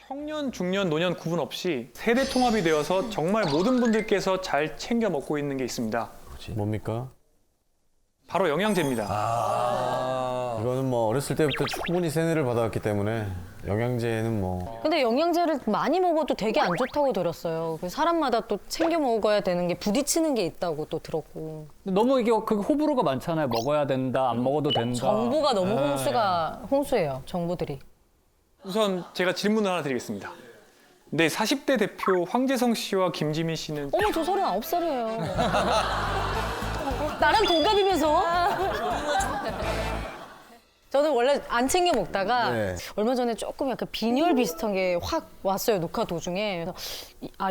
청년, 중년, 노년 구분 없이 세대 통합이 되어서 정말 모든 분들께서 잘 챙겨 먹고 있는 게 있습니다. 뭡니까? 바로 영양제입니다. 이거는 뭐 어렸을 때부터 충분히 세뇌를 받아왔기 때문에 영양제는 뭐 근데 영양제를 많이 먹어도 되게 안 좋다고 들었어요. 그래서 사람마다 또 챙겨 먹어야 되는 게 부딪히는 게 있다고 또 들었고. 너무 이게 그 호불호가 많잖아요. 먹어야 된다, 안 먹어도 된다. 정보가 너무 홍수예요. 정보들이. 우선 제가 질문을 하나 드리겠습니다. 네, 40대 대표 황재성 씨와 김지민 씨는 어머, 저 39살이에요. 나랑 동갑이면서? 저는 원래 안 챙겨 먹다가 네. 얼마 전에 조금 약간 빈혈 비슷한 게 확 왔어요, 녹화 도중에. 그래서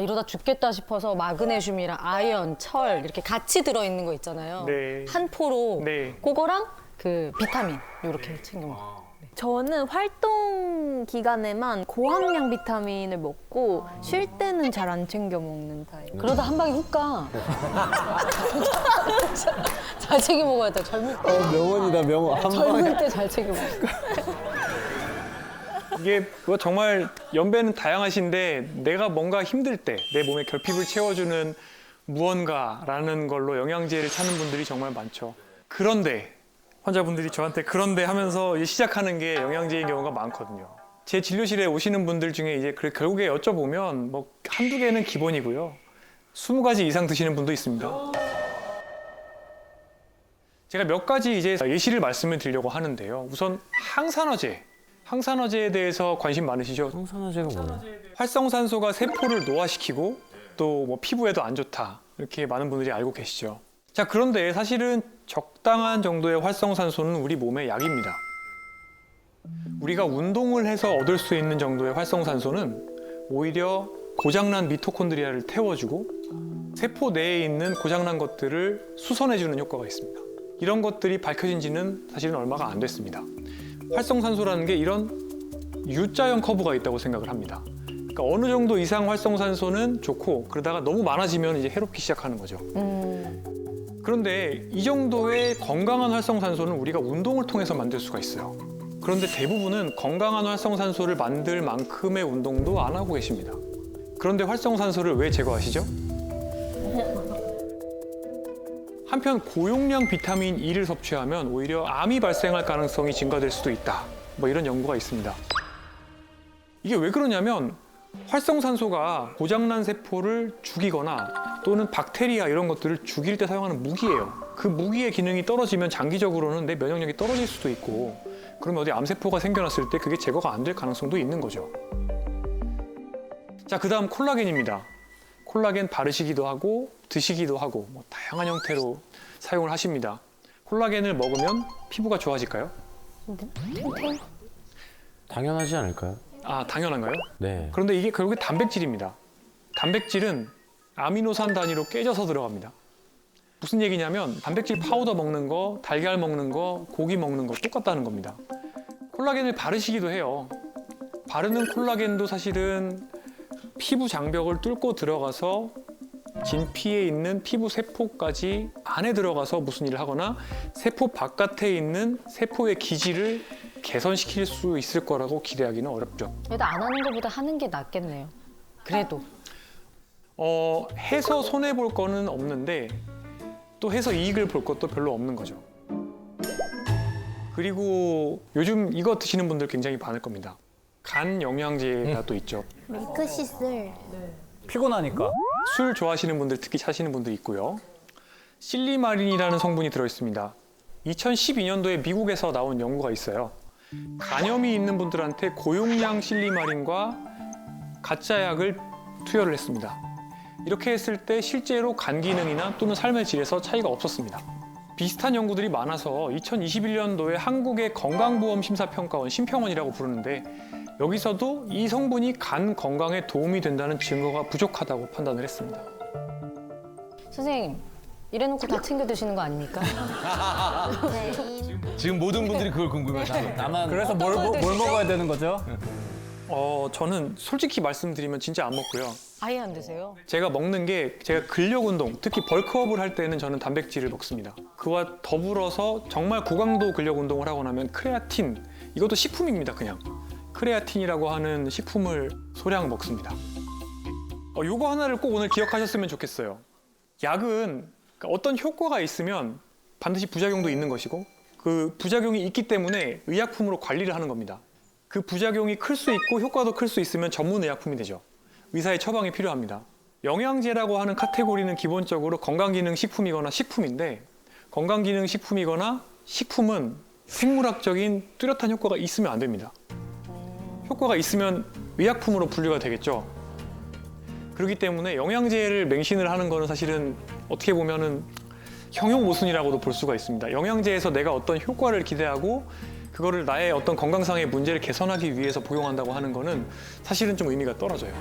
이러다 죽겠다 싶어서 마그네슘이랑 아연, 철 이렇게 같이 들어있는 거 있잖아요. 네. 한 포로 네. 그거랑 그 비타민 이렇게 챙겨 먹어요. 저는 활동 기간에만 고함량 비타민을 먹고 쉴 때는 잘 안 챙겨 먹는 타입. 그러다 한 방에 훅 가. 잘 챙겨 먹어야 돼, 젊을 때. 명언이다 명언. 한 젊을 때 잘 챙겨 먹어. 이게 그거 정말 연배는 다양하신데 내가 뭔가 힘들 때 내 몸에 결핍을 채워주는 무언가라는 걸로 영양제를 찾는 분들이 정말 많죠. 그런데 환자분들이 저한테 그런데 하면서 이제 시작하는 게 영양제인 경우가 많거든요. 제 진료실에 오시는 분들 중에 이제 결국에 여쭤보면 뭐 한두 개는 기본이고요. 20가지 이상 드시는 분도 있습니다. 제가 몇 가지 이제 예시를 말씀을 드리려고 하는데요. 우선 항산화제에 대해서 관심 많으시죠? 항산화제가 뭐예요? 활성산소가 세포를 노화시키고 또 뭐 피부에도 안 좋다. 이렇게 많은 분들이 알고 계시죠. 자, 그런데 사실은 적당한 정도의 활성산소는 우리 몸의 약입니다. 우리가 운동을 해서 얻을 수 있는 정도의 활성산소는 오히려 고장난 미토콘드리아를 태워주고 세포 내에 있는 고장난 것들을 수선해주는 효과가 있습니다. 이런 것들이 밝혀진 지는 사실은 얼마가 안 됐습니다. 활성산소라는 게 이런 U자형 커브가 있다고 생각을 합니다. 그러니까 어느 정도 이상 활성산소는 좋고 그러다가 너무 많아지면 이제 해롭기 시작하는 거죠. 그런데 이 정도의 건강한 활성산소는 우리가 운동을 통해서 만들 수가 있어요. 그런데 대부분은 건강한 활성산소를 만들 만큼의 운동도 안 하고 계십니다. 그런데 활성산소를 왜 제거하시죠? 한편 고용량 비타민 E를 섭취하면 오히려 암이 발생할 가능성이 증가될 수도 있다. 뭐 이런 연구가 있습니다. 이게 왜 그러냐면 활성산소가 고장난 세포를 죽이거나 또는 박테리아 이런 것들을 죽일 때 사용하는 무기예요. 그 무기의 기능이 떨어지면 장기적으로는 내 면역력이 떨어질 수도 있고 그러면 어디 암세포가 생겨났을 때 그게 제거가 안 될 가능성도 있는 거죠. 자, 그다음 콜라겐입니다. 콜라겐 바르시기도 하고 드시기도 하고 뭐 다양한 형태로 사용을 하십니다. 콜라겐을 먹으면 피부가 좋아질까요? 당연하지 않을까요? 아, 당연한가요? 네. 그런데 이게 결국에 단백질입니다. 단백질은 아미노산 단위로 깨져서 들어갑니다. 무슨 얘기냐면 단백질 파우더 먹는 거, 달걀 먹는 거, 고기 먹는 거 똑같다는 겁니다. 콜라겐을 바르시기도 해요. 바르는 콜라겐도 사실은 피부 장벽을 뚫고 들어가서 진피에 있는 피부 세포까지 안에 들어가서 무슨 일을 하거나 세포 바깥에 있는 세포의 기질을 개선시킬 수 있을 거라고 기대하기는 어렵죠. 그래도 안 하는 것보다 하는 게 낫겠네요. 그래도. 해서 손해볼 거는 없는데 또 해서 이익을 볼 것도 별로 없는 거죠. 그리고 요즘 이거 드시는 분들 굉장히 많을 겁니다. 간 영양제가 또 있죠. 밀크시슬. 피곤하니까. 술 좋아하시는 분들 특히 사시는 분들이 있고요. 실리마린이라는 성분이 들어있습니다. 2012년도에 미국에서 나온 연구가 있어요. 간염이 있는 분들한테 고용량 실리마린과 가짜 약을 투여를 했습니다. 이렇게 했을 때 실제로 간 기능이나 또는 삶의 질에서 차이가 없었습니다. 비슷한 연구들이 많아서 2021년도에 한국의 건강보험심사평가원 심평원이라고 부르는데 여기서도 이 성분이 간 건강에 도움이 된다는 증거가 부족하다고 판단을 했습니다. 선생님, 이래놓고 다 챙겨 드시는 거 아닙니까? 지금 모든 분들이 그걸 궁금해하시는 나만 그래서 뭘 먹어야 되는 거죠? 저는 솔직히 말씀드리면 진짜 안 먹고요. 아예 안 드세요? 제가 먹는 게 제가 근력 운동, 특히 벌크업을 할 때는 저는 단백질을 먹습니다. 그와 더불어서 정말 고강도 근력 운동을 하고 나면 크레아틴, 이것도 식품입니다, 그냥. 크레아틴이라고 하는 식품을 소량 먹습니다. 요거 하나를 꼭 오늘 기억하셨으면 좋겠어요. 약은 어떤 효과가 있으면 반드시 부작용도 있는 것이고 그 부작용이 있기 때문에 의약품으로 관리를 하는 겁니다. 그 부작용이 클 수 있고 효과도 클 수 있으면 전문 의약품이 되죠. 의사의 처방이 필요합니다. 영양제라고 하는 카테고리는 기본적으로 건강기능식품이거나 식품인데 건강기능식품이거나 식품은 생물학적인 뚜렷한 효과가 있으면 안 됩니다. 효과가 있으면 의약품으로 분류가 되겠죠. 그렇기 때문에 영양제를 맹신을 하는 거는 사실은 어떻게 보면은 형용모순이라고도 볼 수가 있습니다. 영양제에서 내가 어떤 효과를 기대하고 그거를 나의 어떤 건강상의 문제를 개선하기 위해서 복용한다고 하는 거는 사실은 좀 의미가 떨어져요.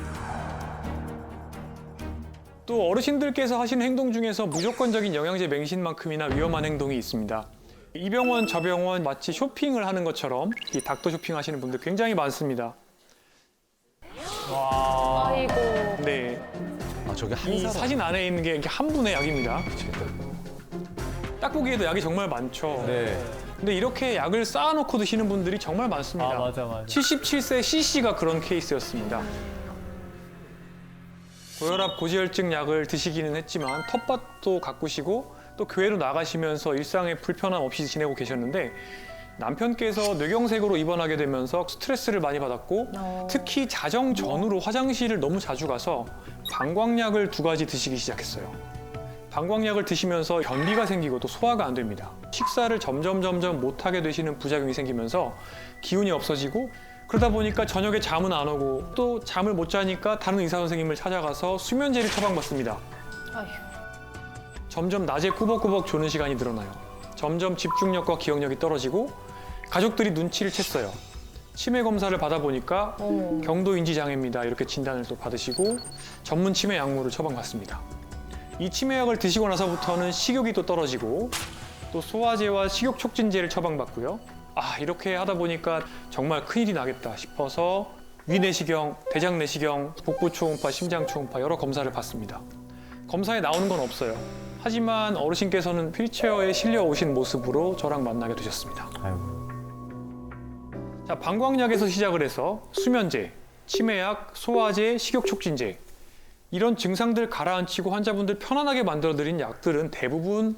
또 어르신들께서 하시는 행동 중에서 무조건적인 영양제 맹신만큼이나 위험한 행동이 있습니다. 이 병원 저 병원 마치 쇼핑을 하는 것처럼 이 닥터 쇼핑 하시는 분들 굉장히 많습니다. 아이고. 네, 아 저게 한 이 사람. 사진 안에 있는 게 이렇게 한 분의 약입니다. 딱 보기에도 약이 정말 많죠. 네. 근데 이렇게 약을 쌓아놓고 드시는 분들이 정말 많습니다. 아, 맞아. 77세 CC가 그런 케이스였습니다. 고혈압, 고지혈증 약을 드시기는 했지만 텃밭도 가꾸시고 또 교회로 나가시면서 일상에 불편함 없이 지내고 계셨는데 남편께서 뇌경색으로 입원하게 되면서 스트레스를 많이 받았고 특히 자정 전후로 화장실을 너무 자주 가서 방광약을 2가지 드시기 시작했어요. 방광약을 드시면서 변비가 생기고 또 소화가 안 됩니다. 식사를 점점 못하게 되시는 부작용이 생기면서 기운이 없어지고 그러다 보니까 저녁에 잠은 안 오고 또 잠을 못 자니까 다른 의사 선생님을 찾아가서 수면제를 처방받습니다. 아휴. 점점 낮에 꾸벅꾸벅 조는 시간이 늘어나요. 점점 집중력과 기억력이 떨어지고 가족들이 눈치를 챘어요. 치매 검사를 받아보니까 경도인지 장애입니다. 이렇게 진단을 또 받으시고 전문 치매 약물을 처방받습니다. 이 치매약을 드시고 나서부터는 식욕이 또 떨어지고 또 소화제와 식욕 촉진제를 처방받고요. 이렇게 하다 보니까 정말 큰일이 나겠다 싶어서 위내시경, 대장내시경, 복부 초음파, 심장 초음파 여러 검사를 받습니다. 검사에 나오는 건 없어요. 하지만 어르신께서는 휠체어에 실려 오신 모습으로 저랑 만나게 되셨습니다. 아이고. 자, 방광약에서 시작을 해서 수면제, 치매약, 소화제, 식욕 촉진제 이런 증상들 가라앉히고 환자분들 편안하게 만들어드린 약들은 대부분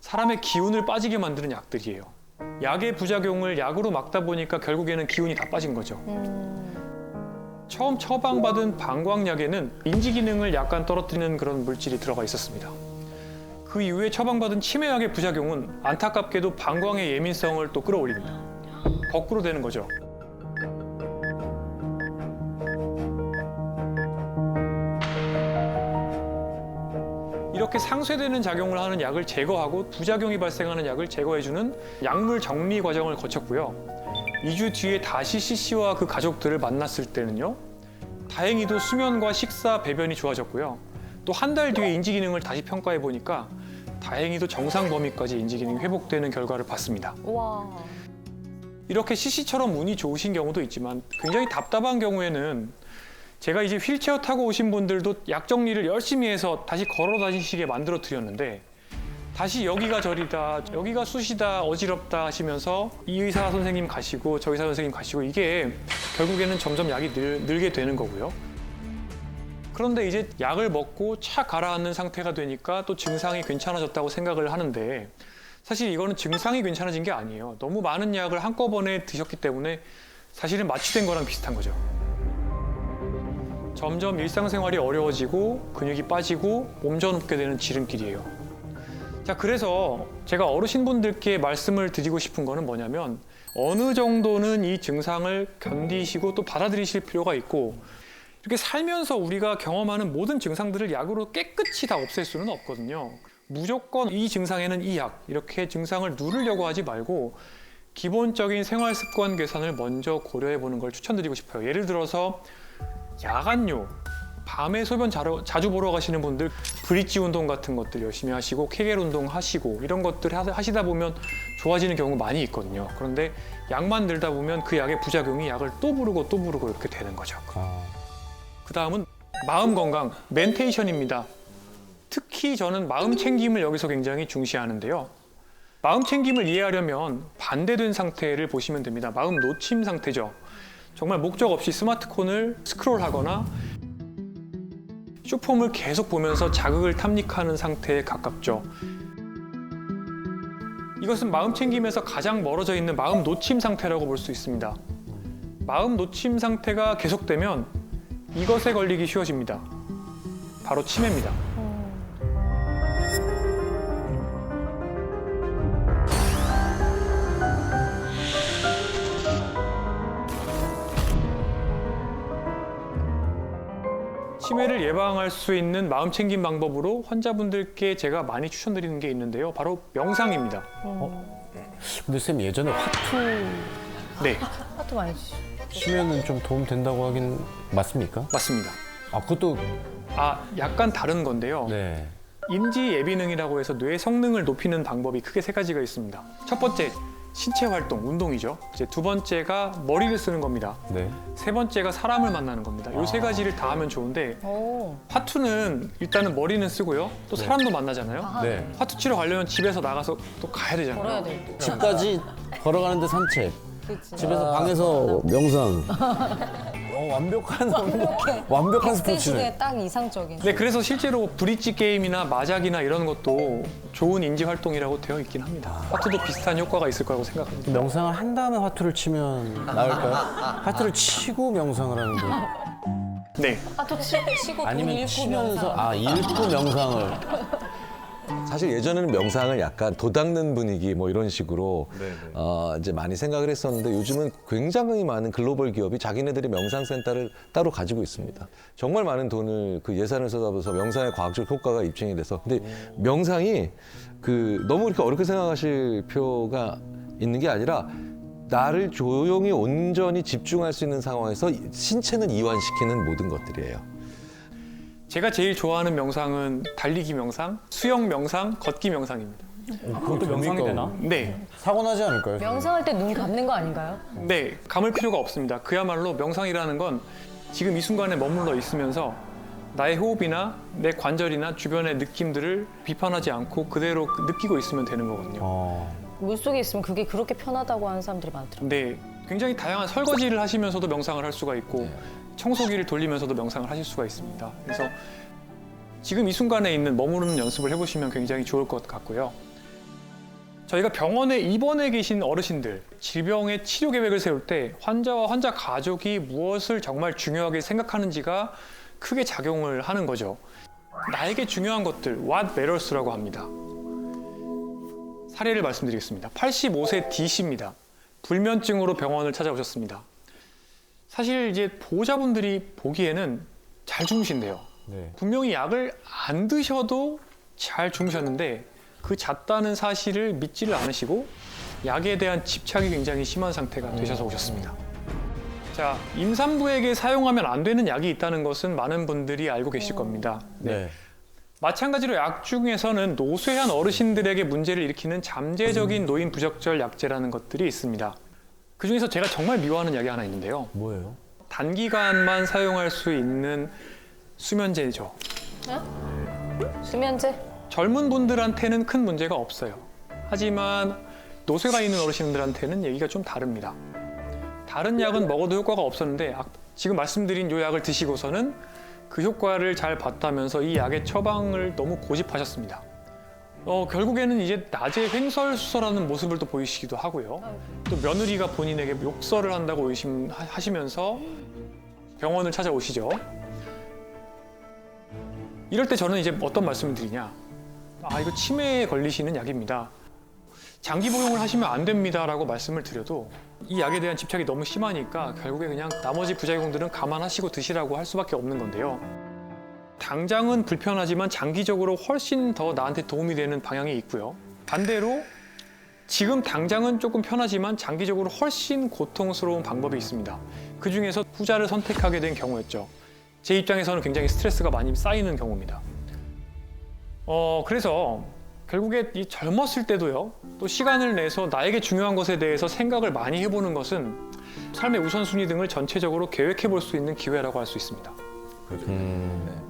사람의 기운을 빠지게 만드는 약들이에요. 약의 부작용을 약으로 막다 보니까 결국에는 기운이 다 빠진 거죠. 처음 처방받은 방광약에는 인지 기능을 약간 떨어뜨리는 그런 물질이 들어가 있었습니다. 그 이후에 처방받은 치매약의 부작용은 안타깝게도 방광의 예민성을 또 끌어올립니다. 거꾸로 되는 거죠. 이렇게 상쇄되는 작용을 하는 약을 제거하고 부작용이 발생하는 약을 제거해주는 약물 정리 과정을 거쳤고요. 2주 뒤에 다시 CC와 그 가족들을 만났을 때는요. 다행히도 수면과 식사, 배변이 좋아졌고요. 또 한 달 뒤에 인지 기능을 다시 평가해 보니까 다행히도 정상 범위까지 인지 기능이 회복되는 결과를 봤습니다. 와. 이렇게 CC처럼 운이 좋으신 경우도 있지만 굉장히 답답한 경우에는 제가 이제 휠체어 타고 오신 분들도 약 정리를 열심히 해서 다시 걸어 다니시게 만들어 드렸는데 다시 여기가 저리다, 여기가 쑤시다, 어지럽다 하시면서 이 의사 선생님 가시고 저 의사 선생님 가시고 이게 결국에는 점점 약이 늘게 되는 거고요. 그런데 이제 약을 먹고 차 가라앉는 상태가 되니까 또 증상이 괜찮아졌다고 생각을 하는데 사실 이거는 증상이 괜찮아진 게 아니에요. 너무 많은 약을 한꺼번에 드셨기 때문에 사실은 마취된 거랑 비슷한 거죠. 점점 일상생활이 어려워지고 근육이 빠지고 몸져 눕게 되는 지름길이에요. 자, 그래서 제가 어르신분들께 말씀을 드리고 싶은 거는 뭐냐면 어느 정도는 이 증상을 견디시고 또 받아들이실 필요가 있고 이렇게 살면서 우리가 경험하는 모든 증상들을 약으로 깨끗이 다 없앨 수는 없거든요. 무조건 이 증상에는 이 약, 이렇게 증상을 누르려고 하지 말고 기본적인 생활 습관 개선을 먼저 고려해 보는 걸 추천드리고 싶어요. 예를 들어서 야간요, 밤에 소변 자주 보러 가시는 분들 브릿지 운동 같은 것들 열심히 하시고 케겔 운동 하시고 이런 것들 하시다 보면 좋아지는 경우가 많이 있거든요. 그런데 약만 들다 보면 그 약의 부작용이 약을 또 부르고 또 부르고 이렇게 되는 거죠. 그 다음은 마음 건강, 멘테이션입니다. 특히 저는 마음 챙김을 여기서 굉장히 중시하는데요. 마음 챙김을 이해하려면 반대된 상태를 보시면 됩니다. 마음 놓침 상태죠. 정말 목적 없이 스마트폰을 스크롤하거나 쇼폼을 계속 보면서 자극을 탐닉하는 상태에 가깝죠. 이것은 마음 챙김에서 가장 멀어져 있는 마음 놓침 상태라고 볼 수 있습니다. 마음 놓침 상태가 계속되면 이것에 걸리기 쉬워집니다. 바로 치매입니다. 치매를 예방할 수 있는 마음 챙김 방법으로 환자분들께 제가 많이 추천드리는 게 있는데요. 바로 명상입니다. 근데 쌤 예전에 화투 네, 하도 많이 주시죠. 치면은 좀 도움 된다고 하긴 맞습니까? 맞습니다. 아 그것도 약간 다른 건데요. 네. 인지 예비능이라고 해서 뇌 성능을 높이는 방법이 크게 세 가지가 있습니다. 첫 번째, 신체 활동, 운동이죠. 이제 두 번째가 머리를 쓰는 겁니다. 네. 세 번째가 사람을 만나는 겁니다. 이 세 가지를 다 하면 좋은데 오. 화투는 일단은 머리는 쓰고요. 또 사람도 만나잖아요. 네. 화투 치러 가려면 집에서 나가서 또 가야 되잖아요. 걸어야 돼. 집까지 걸어가는데 산책. 그치. 집에서 방에서 명상. 완벽한 스테이지에 스포츠네. 딱 이상적인. 네, 그래서 실제로 브릿지 게임이나 마작이나 이런 것도 좋은 인지 활동이라고 되어 있긴 합니다. 화투도 비슷한 효과가 있을 거라고 생각합니다. 명상을 한 다음에 화투를 치면 나을까요? 화투를 치고 명상을 하는데 네, 하도 치고 돈 아니면 잃고 치면서 명상. 읽고 명상을 사실 예전에는 명상을 약간 도닦는 분위기 뭐 이런 식으로 이제 많이 생각을 했었는데 요즘은 굉장히 많은 글로벌 기업이 자기네들이 명상센터를 따로 가지고 있습니다. 정말 많은 돈을 그 예산을 쏟아부어서 명상의 과학적 효과가 입증이 돼서 근데 명상이 너무 이렇게 어렵게 생각하실 필요가 있는 게 아니라 나를 조용히 온전히 집중할 수 있는 상황에서 신체는 이완시키는 모든 것들이에요. 제가 제일 좋아하는 명상은 달리기 명상, 수영 명상, 걷기 명상입니다. 그것도 명상이 되나? 네, 사고 나지 않을까요? 명상할 때 눈 감는 거 아닌가요? 네, 감을 필요가 없습니다. 그야말로 명상이라는 건 지금 이 순간에 머물러 있으면서 나의 호흡이나 내 관절이나 주변의 느낌들을 비판하지 않고 그대로 느끼고 있으면 되는 거거든요. 물속에 있으면 그게 그렇게 편하다고 하는 사람들이 많더라고요. 네, 굉장히 다양한 설거지를 하시면서도 명상을 할 수가 있고 청소기를 돌리면서도 명상을 하실 수가 있습니다. 그래서 지금 이 순간에 있는 머무르는 연습을 해보시면 굉장히 좋을 것 같고요. 저희가 병원에 입원해 계신 어르신들, 질병의 치료 계획을 세울 때 환자와 환자 가족이 무엇을 정말 중요하게 생각하는지가 크게 작용을 하는 거죠. 나에게 중요한 것들, what matters라고 합니다. 사례를 말씀드리겠습니다. 85세 D씨입니다. 불면증으로 병원을 찾아오셨습니다. 사실 이제 보호자분들이 보기에는 잘 주무신대요. 네. 분명히 약을 안 드셔도 잘 주무셨는데 그 잤다는 사실을 믿지를 않으시고 약에 대한 집착이 굉장히 심한 상태가 되셔서 오셨습니다. 자, 임산부에게 사용하면 안 되는 약이 있다는 것은 많은 분들이 알고 계실 겁니다. 네. 마찬가지로 약 중에서는 노쇠한 어르신들에게 문제를 일으키는 잠재적인 노인 부적절 약제라는 것들이 있습니다. 그중에서 제가 정말 미워하는 약이 하나 있는데요. 뭐예요? 단기간만 사용할 수 있는 수면제죠. 수면제? 젊은 분들한테는 큰 문제가 없어요. 하지만 노쇠가 있는 어르신들한테는 얘기가 좀 다릅니다. 다른 약은 먹어도 효과가 없었는데 지금 말씀드린 이 약을 드시고서는 그 효과를 잘 봤다면서 이 약의 처방을 너무 고집하셨습니다. 결국에는 이제 낮에 횡설수설하는 모습을 또 보이시기도 하고요. 또 며느리가 본인에게 욕설을 한다고 의심하시면서 병원을 찾아오시죠. 이럴 때 저는 이제 어떤 말씀을 드리냐. 이거 치매에 걸리시는 약입니다. 장기 복용을 하시면 안 됩니다라고 말씀을 드려도 이 약에 대한 집착이 너무 심하니까 결국에 그냥 나머지 부작용들은 감안하시고 드시라고 할 수밖에 없는 건데요. 당장은 불편하지만 장기적으로 훨씬 더 나한테 도움이 되는 방향이 있고요. 반대로 지금 당장은 조금 편하지만 장기적으로 훨씬 고통스러운 방법이 있습니다. 그중에서 후자를 선택하게 된 경우였죠. 제 입장에서는 굉장히 스트레스가 많이 쌓이는 경우입니다. 그래서 결국에 이 젊었을 때도요, 또 시간을 내서 나에게 중요한 것에 대해서 생각을 많이 해보는 것은 삶의 우선순위 등을 전체적으로 계획해 볼 수 있는 기회라고 할 수 있습니다. 네.